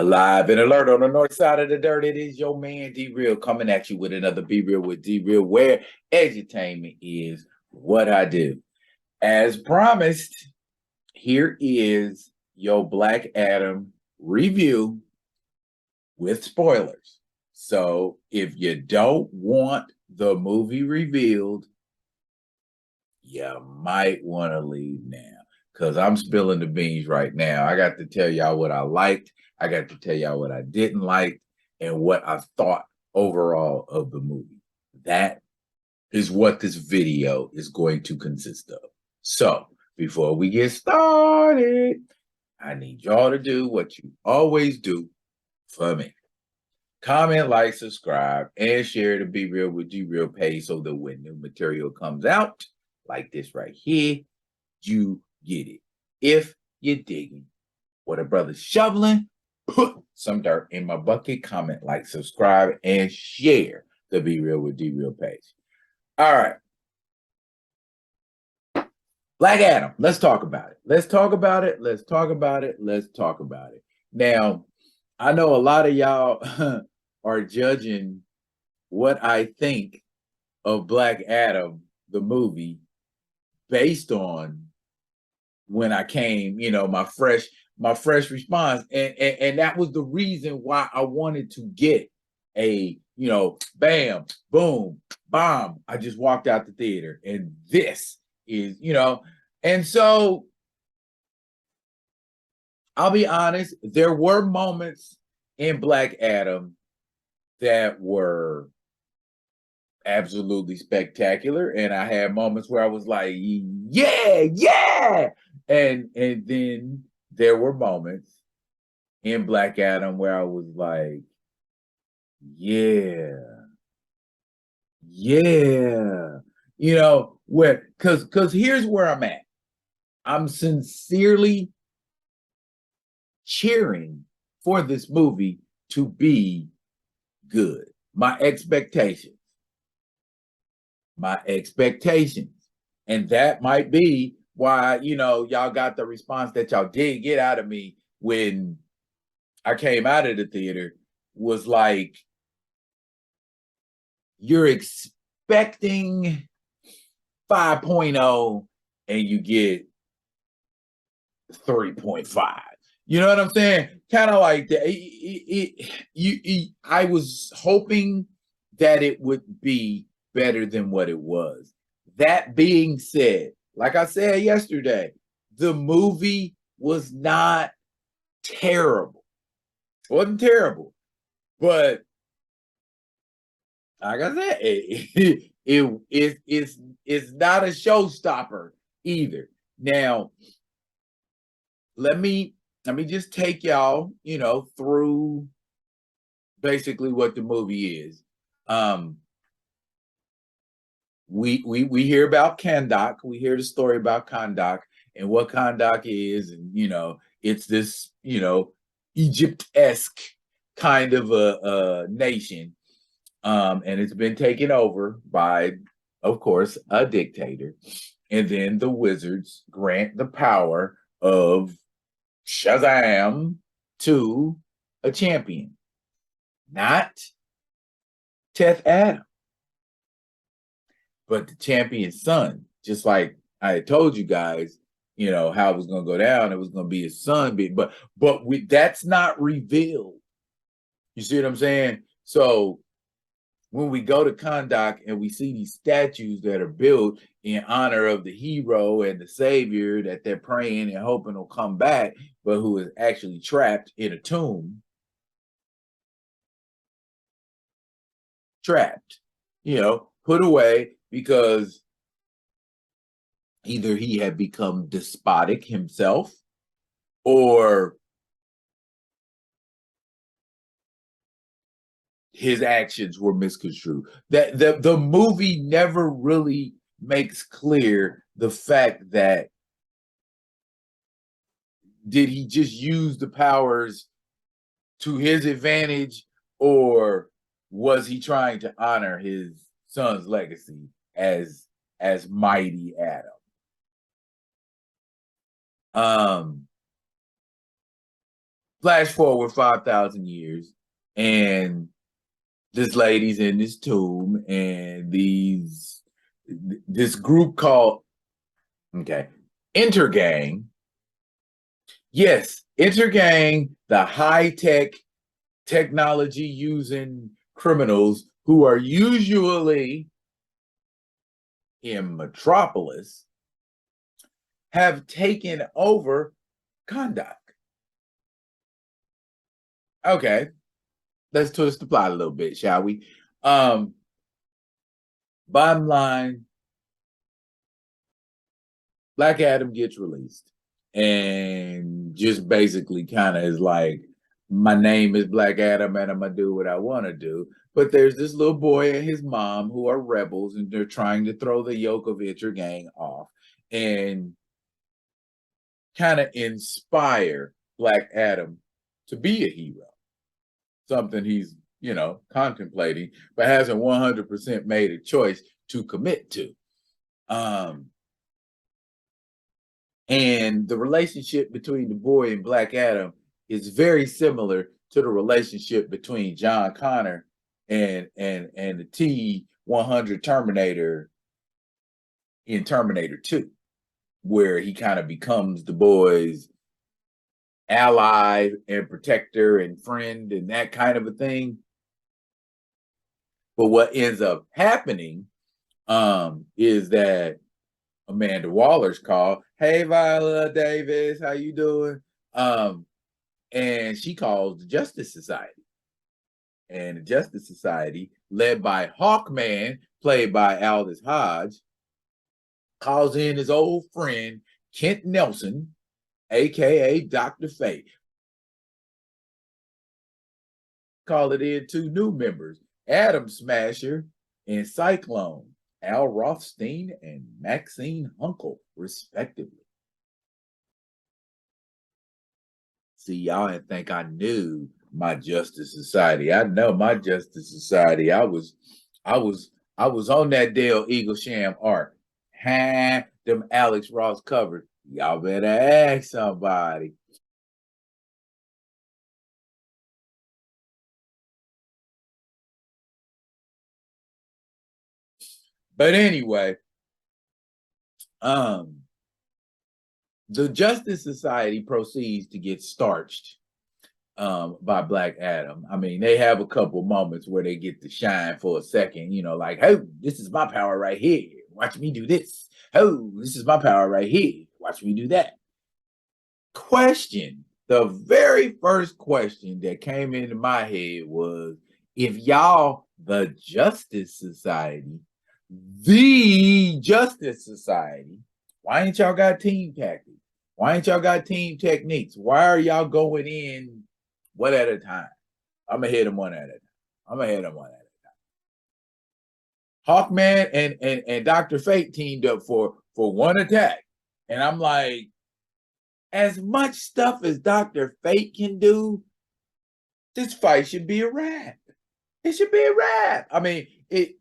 Alive and alert on the north side of the dirt. It is your man D Real coming at you with another Be Real with D Real, where edutainment is what I do. As promised, here is your Black Adam review with spoilers. So if you don't want the movie revealed, you might want to leave now because I'm spilling the beans right now. I got to tell y'all what I liked. I got to tell y'all what I didn't like and what I thought overall of the movie. That is what this video is going to consist of. So before we get started, I need y'all to do what you always do for me. Comment, like, subscribe, and share the Be Real with D Real page so that when new material comes out, like this right here, you get it. If you're digging what a brother's shoveling, put some dirt in my bucket, comment, like, subscribe, and share the Be Real with D Real page. All right. Black Adam, let's talk about it. Let's talk about it. Let's talk about it. Let's talk about it. Now, I know a lot of y'all are judging what I think of Black Adam, the movie, based on when I came, my fresh response. And that was the reason why I wanted to get a, bam, boom, bomb. I just walked out the theater and this is, and so I'll be honest, there were moments in Black Adam that were absolutely spectacular, and I had moments where I was like, yeah. And then there were moments in Black Adam where I was like, yeah. Where because here's where I'm at. I'm sincerely cheering for this movie to be good. My expectations. And that might be why, y'all got the response that y'all did get out of me when I came out of the theater was like, you're expecting 5.0 and you get 3.5. You know what I'm saying? Kind of like that. I was hoping that it would be better than what it was. That being said, like I said yesterday, the movie was not terrible. It wasn't terrible, but like I said, it's not a showstopper either. Now, let me just take y'all, through basically what the movie is. We hear about Kahndaq. We hear the story about Kahndaq and what Kahndaq is, and it's this Egypt-esque kind of a nation, and it's been taken over by, of course, a dictator, and then the wizards grant the power of Shazam to a champion, not Teth Adam, but the champion's son. Just like I had told you guys, how it was going to go down. It was going to be his son, but that's not revealed. You see what I'm saying? So when we go to Kahndaq and we see these statues that are built in honor of the hero and the savior that they're praying and hoping will come back, but who is actually trapped in a tomb. Trapped, put away because either he had become despotic himself or his actions were misconstrued. That the movie never really makes clear the fact that did he just use the powers to his advantage, or was he trying to honor his son's legacy as mighty Adam? Flash forward 5,000 years, and this lady's in this tomb, and this group called Intergang. Yes, Intergang, the high-tech technology using criminals who are usually in Metropolis, have taken over Kondak. Okay, let's twist the plot a little bit, shall we? Bottom line, Black Adam gets released and just basically kind of is like, my name is Black Adam and I'm gonna do what I want to do. But there's this little boy and his mom who are rebels, and they're trying to throw the yoke of Intergang off and kind of inspire Black Adam to be a hero. Something he's, contemplating, but hasn't 100% made a choice to commit to. And the relationship between the boy and Black Adam is very similar to the relationship between John Connor and the T-100 Terminator in Terminator 2, where he kind of becomes the boy's ally and protector and friend and that kind of a thing. But what ends up happening is that Amanda Waller's call, "Hey, Viola Davis, how you doing?" And she calls the Justice Society. And the Justice Society, led by Hawkman, played by Aldous Hodge, calls in his old friend, Kent Nelson, aka Dr. Fate. Call it in two new members, Atom Smasher and Cyclone, Al Rothstein and Maxine Hunkel, respectively. See, y'all didn't think I knew my Justice Society. I know my Justice Society. I was on that Dale Eaglesham arc. Had them Alex Ross covered. Y'all better ask somebody. But anyway, the Justice Society proceeds to get starched by Black Adam. I mean, they have a couple moments where they get to shine for a second, like, oh, this is my power right here. Watch me do this. Oh, this is my power right here. Watch me do that. Question. The very first question that came into my head was, if y'all, the Justice Society, why ain't y'all got team tactics? Why ain't y'all got team techniques? Why are y'all going in one at a time? I'm gonna hit them one at a time. Hawkman and Dr. Fate teamed up for one attack. And I'm like, as much stuff as Dr. Fate can do, this fight should be a wrap. It should be a wrap. I mean, if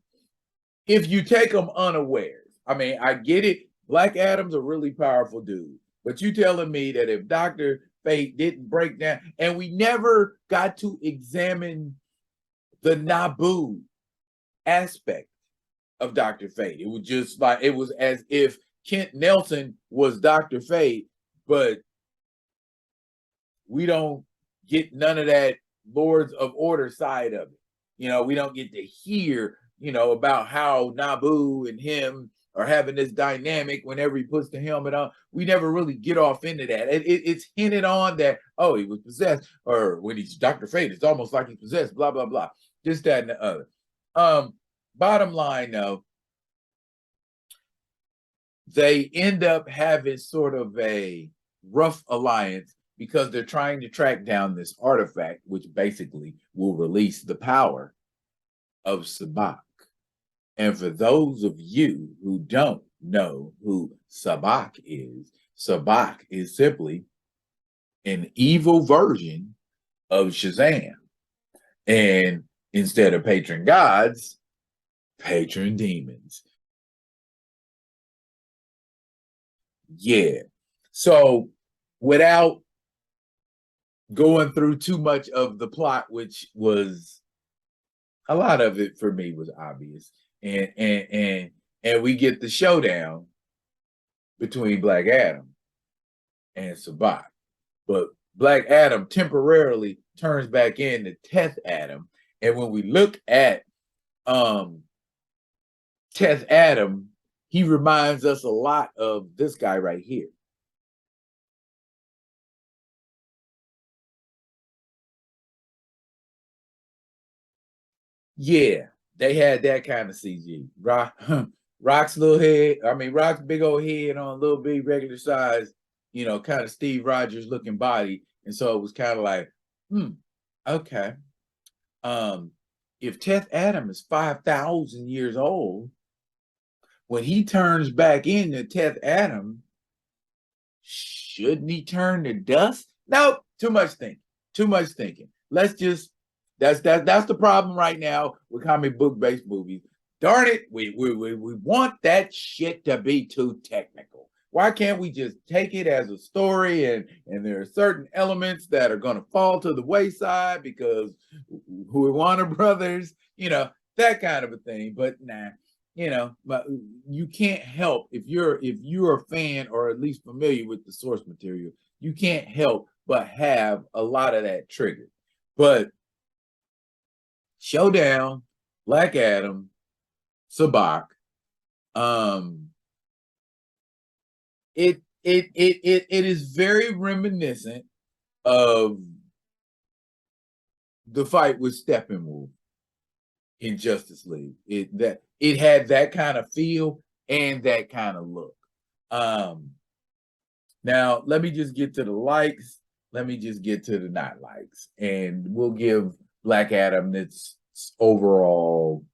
you take them unawares. I mean, I get it. Black Adam's a really powerful dude. But you telling me that if Dr. Fate didn't break down, and we never got to examine the Naboo aspect of Dr. Fate. It was just like, it was as if Kent Nelson was Dr. Fate, but we don't get none of that Lords of Order side of it. We don't get to hear, about how Naboo and him are having this dynamic whenever he puts the helmet on. We never really get off into that. It's hinted on that, oh, he was possessed, or when he's Dr. Fate, it's almost like he's possessed, blah, blah, blah. Just that and the other. Bottom line, though, they end up having sort of a rough alliance because they're trying to track down this artifact, which basically will release the power of Sabak. And for those of you who don't know who Sabak is simply an evil version of Shazam. And instead of patron gods, patron demons. Yeah. So without going through too much of the plot, which was a lot of it for me was obvious. And we get the showdown between Black Adam and Sabbath. But Black Adam temporarily turns back into Teth Adam. And when we look at Teth Adam, he reminds us a lot of this guy right here. Yeah, they had that kind of CG. Rock's little head, Rock's big old head on a little big regular size, kind of Steve Rogers looking body. And so it was kind of like, okay. If Teth Adam is 5,000 years old, when he turns back into Teth Adam, shouldn't he turn to dust? No, too much thinking. Let's just that's the problem right now with comic book based movies. Darn it, we want that shit to be too technical. Why can't we just take it as a story, and there are certain elements that are going to fall to the wayside because we're Warner Brothers, that kind of a thing. But nah, but you can't help if you're a fan or at least familiar with the source material, you can't help but have a lot of that triggered. But Showdown, Black Adam, Sabak, it is very reminiscent of the fight with Steppenwolf in Justice League. It had that kind of feel and that kind of look. Now let me just get to the likes. Let me just get to the not likes, and we'll give Black Adam its overall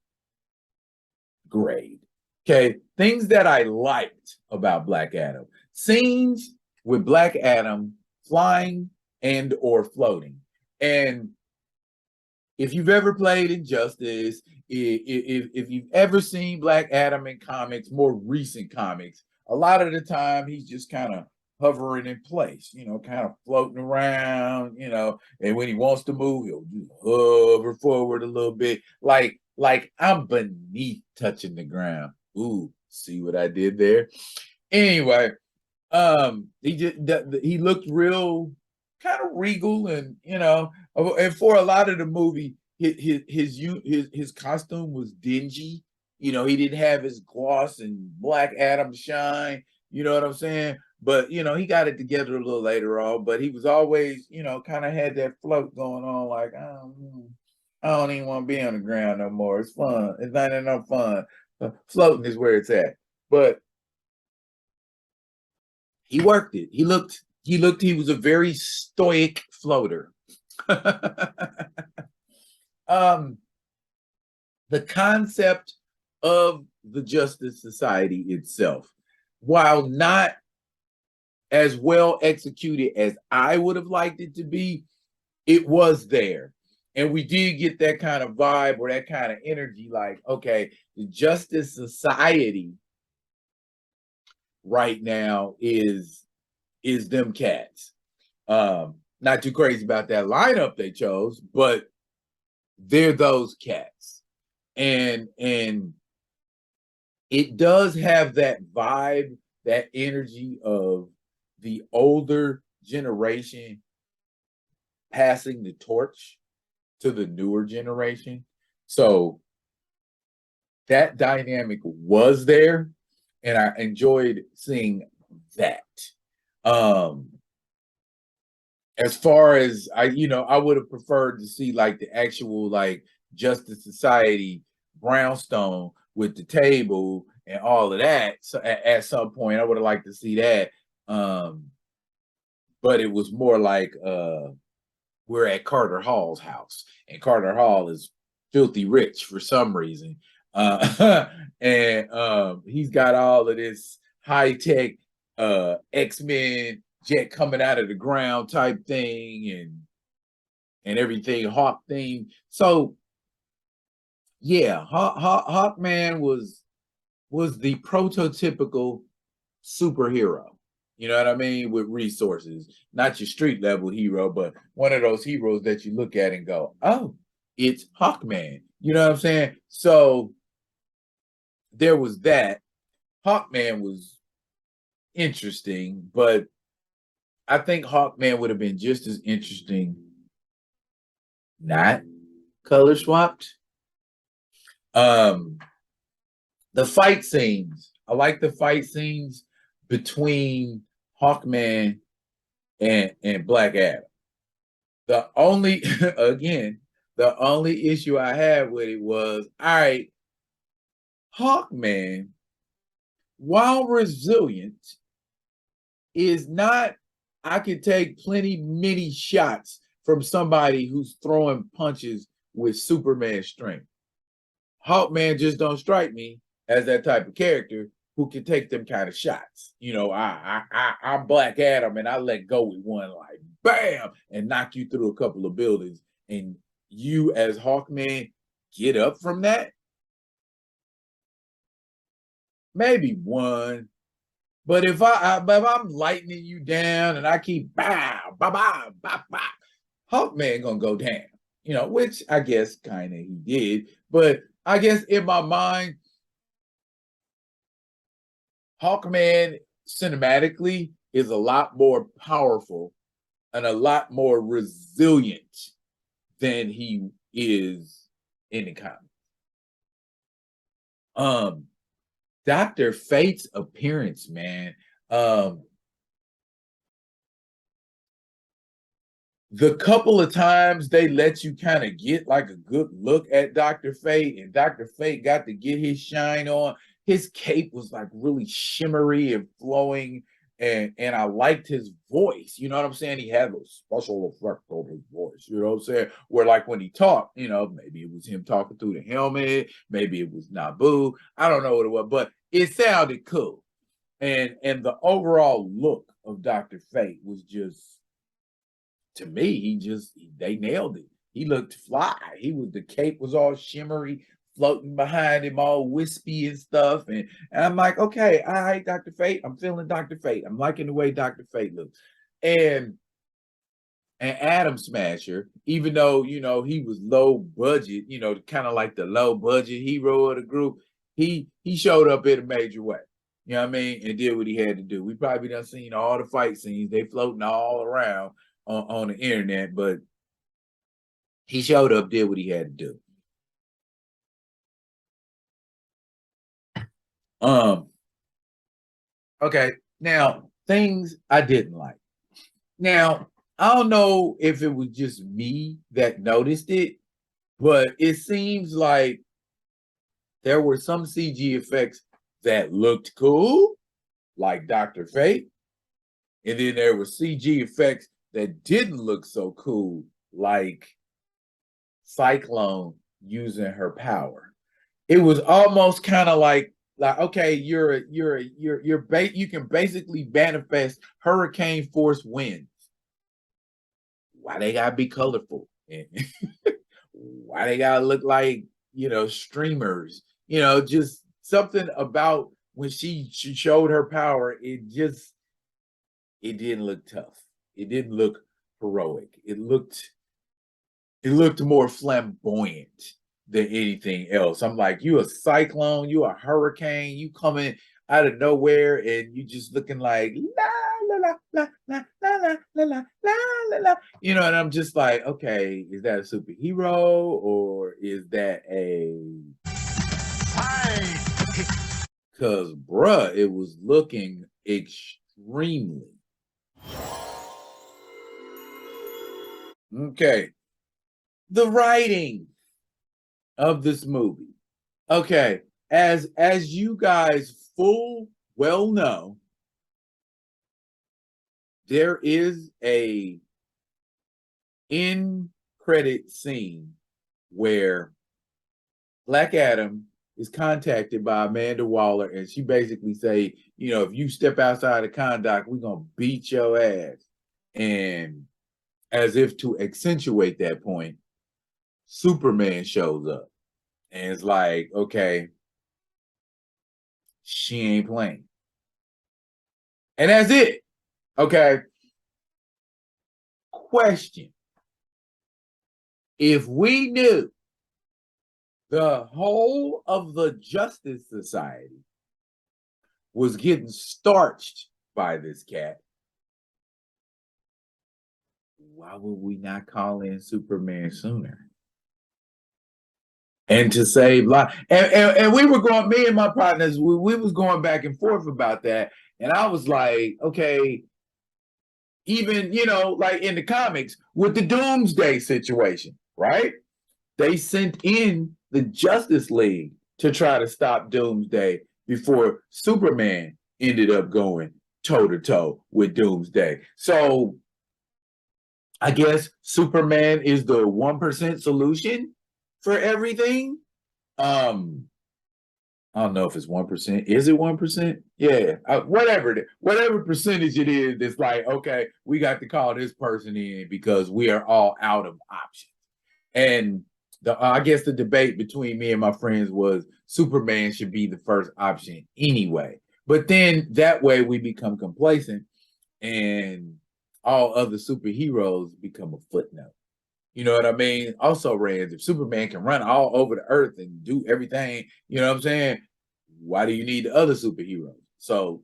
grade. Okay, things that I liked about Black Adam: scenes with Black Adam flying and or floating. And if you've ever played Injustice, if you've ever seen Black Adam in comics, more recent comics, a lot of the time he's just kind of hovering in place, kind of floating around, and when he wants to move, he'll just hover forward a little bit, like I'm beneath touching the ground. Ooh, see what I did there? Anyway, he looked real kind of regal, and and for a lot of the movie, his costume was dingy. He didn't have his gloss and Black Adam shine. You know what I'm saying? But he got it together a little later on. But he was always, kind of had that float going on, like I don't even want to be on the ground no more. It's fun. It's not enough fun. Floating is where it's at. But he worked it. He was a very stoic floater. The concept of the Justice Society itself, while not as well executed as I would have liked it to be, it was there. And we did get that kind of vibe or that kind of energy, like, okay, the Justice Society right now is them cats. Not too crazy about that lineup they chose, but they're those cats. And it does have that vibe, that energy of the older generation passing the torch to the newer generation. So that dynamic was there, and I enjoyed seeing that. As far as I would have preferred to see like the actual like Justice Society brownstone with the table and all of that. So at some point I would have liked to see that. But it was more like we're at Carter Hall's house, and Carter Hall is filthy rich for some reason. And he's got all of this high-tech X-Men jet coming out of the ground type thing, and everything Hawk theme. So yeah, Hawkman was the prototypical superhero. You know what I mean? With resources, not your street level hero, but one of those heroes that you look at and go, oh, it's Hawkman. You know what I'm saying? So there was that. Hawkman was interesting, but I think Hawkman would have been just as interesting not color swapped. Um, the fight scenes. I like the fight scenes between Hawkman and Black Adam. The only again, the only issue I had with it was, all right, Hawkman, while resilient, is not, I could take many shots from somebody who's throwing punches with Superman strength. Hawkman just don't strike me as that type of character who can take them kind of shots. You know, I'm Black Adam and I let go with one like bam and knock you through a couple of buildings. And you as Hawkman get up from that? Maybe one. But if I'm lightening you down and I keep bow, bow, bow, bow, bow, Hawkman gonna go down, you know, which I guess kind of he did. But I guess in my mind, Hawkman cinematically is a lot more powerful and a lot more resilient than he is in the comics. Dr. Fate's appearance, man. The couple of times they let you kind of get like a good look at Dr. Fate, and Dr. Fate got to get his shine on. His cape was like really shimmery and flowing, and I liked his voice. You know what I'm saying? He had a special effect on his voice. You know what I'm saying? Where like when he talked, you know, maybe it was him talking through the helmet, maybe it was Naboo. I don't know what it was, but it sounded cool. And the overall look of Dr. Fate was just, to me, they nailed it. He looked fly. The cape was all shimmery, floating behind him, all wispy and stuff. And I'm like, okay, all right, Dr. Fate. I'm feeling Dr. Fate. I'm liking the way Dr. Fate looks. And Adam Smasher, even though, you know, he was low budget, you know, kind of like the low budget hero of the group, he showed up in a major way. You know what I mean? And did what he had to do. We probably done seen all the fight scenes. They floating all around on the internet, but he showed up, did what he had to do. Okay, now things I didn't like. Now, I don't know if it was just me that noticed it, but it seems like there were some CG effects that looked cool, like Dr. Fate, and then there were CG effects that didn't look so cool, like Cyclone using her power. It was almost kind of like okay, you can basically manifest hurricane force winds. Why they gotta be colorful? Why they gotta look like, you know, streamers? You know, just something about when she showed her power, it didn't look tough. It didn't look heroic. It looked more flamboyant than anything else. I'm like, you a cyclone, you a hurricane, you coming out of nowhere, and you just looking like la la la la la la la la la la la. You know, and I'm just like, okay, is that a superhero or is that a? Because bruh, it was looking extremely. Okay. The writing of this movie. Okay, as you guys full well know, there is a in credit scene where Black Adam is contacted by Amanda Waller, and she basically say, you know, if you step outside the conduct, we're gonna beat your ass. And as if to accentuate that point, Superman shows up. And it's like, okay, she ain't playing. And that's it. Okay. Question. If we knew the whole of the Justice Society was getting starched by this cat, why would we not call in Superman sooner? And to save life. And we were going, me and my partners, we was going back and forth about that. And I was like, okay, even, like in the comics with the Doomsday situation, right? They sent in the Justice League to try to stop Doomsday before Superman ended up going toe to toe with Doomsday. So I guess Superman is the 1% solution for everything. I don't know if it's 1%. Is it 1%? Yeah, whatever percentage it is. It's like, okay, we got to call this person in because we are all out of options. And I guess the debate between me and my friends was Superman should be the first option anyway. But then that way we become complacent and all other superheroes become a footnote. You know what I mean? Also, Rand, if Superman can run all over the earth and do everything, you know what I'm saying? Why do you need the other superheroes? So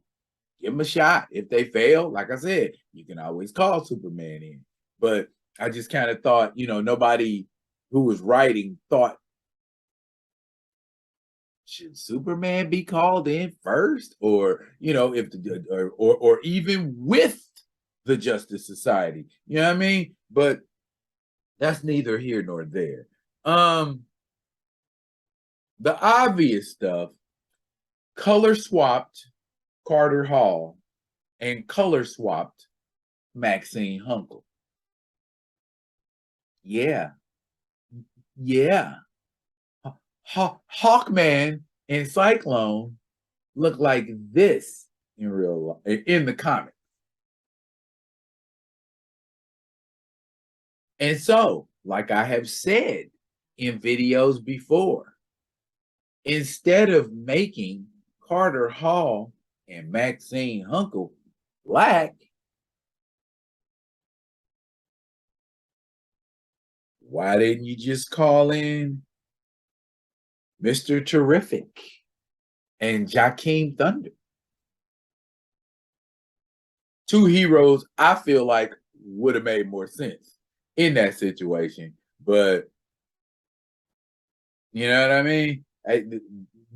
give them a shot. If they fail, like I said, you can always call Superman in. But I just kind of thought, nobody who was writing thought, should Superman be called in first? Or, if or even with the Justice Society. You know what I mean? But that's neither here nor there. The obvious stuff, color swapped Carter Hall and color swapped Maxine Hunkel. Yeah. Yeah. Hawkman and Cyclone look like this in real life, in the comic. And so, like I have said in videos before, instead of making Carter Hall and Maxine Hunkel black, why didn't you just call in Mr. Terrific and Jakeem Thunder? Two heroes I feel like would have made more sense in that situation. But you know what I mean?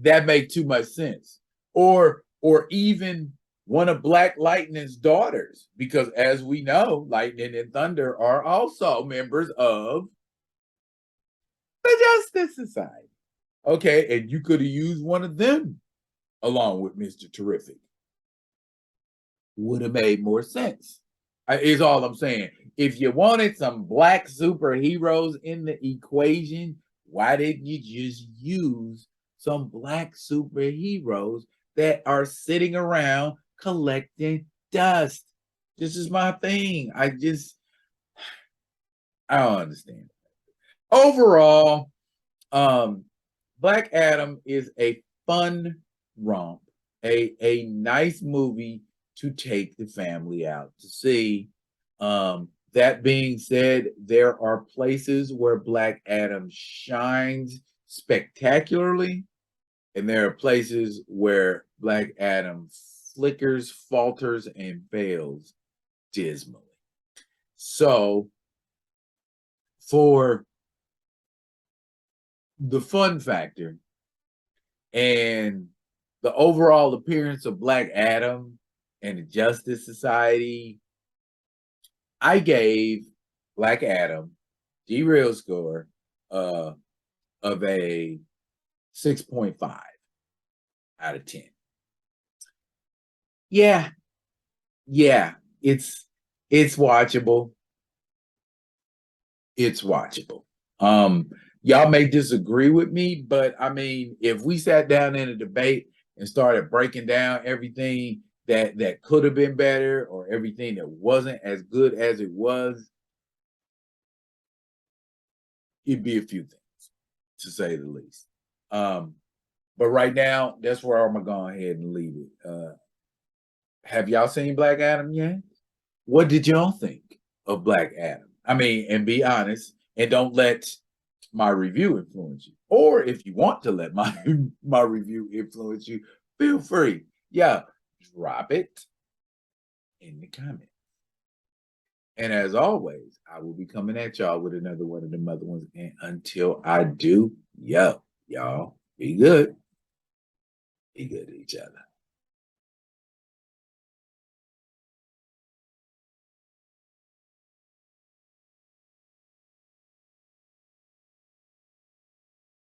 That make too much sense. Or even one of Black Lightning's daughters, because as we know, Lightning and Thunder are also members of the Justice Society. Okay, and you could have used one of them along with Mr. Terrific. Would have made more sense. Is all I'm saying. If you wanted some black superheroes in the equation, why didn't you just use some black superheroes that are sitting around collecting dust? This is my thing. I don't understand. Overall, Black Adam is a fun romp, a nice movie to take the family out to see. That being said, there are places where Black Adam shines spectacularly, and there are places where Black Adam flickers, falters, and fails dismally. So, for the fun factor and the overall appearance of Black Adam and the Justice Society, I gave Black Adam G-Real score of a 6.5 out of 10. Yeah, it's watchable. It's watchable. Y'all may disagree with me, but I mean, if we sat down in a debate and started breaking down everything that could have been better or everything that wasn't as good as it was, it'd be a few things, to say the least. But right now, that's where I'm gonna go ahead and leave it. Have y'all seen Black Adam yet? What did y'all think of Black Adam? I mean, and be honest, and don't let my review influence you. Or if you want to let my my review influence you, feel free. Yeah, drop it in the comments. And as always, I will be coming at y'all with another one of them other ones. And until I do, y'all be good. Be good to each other.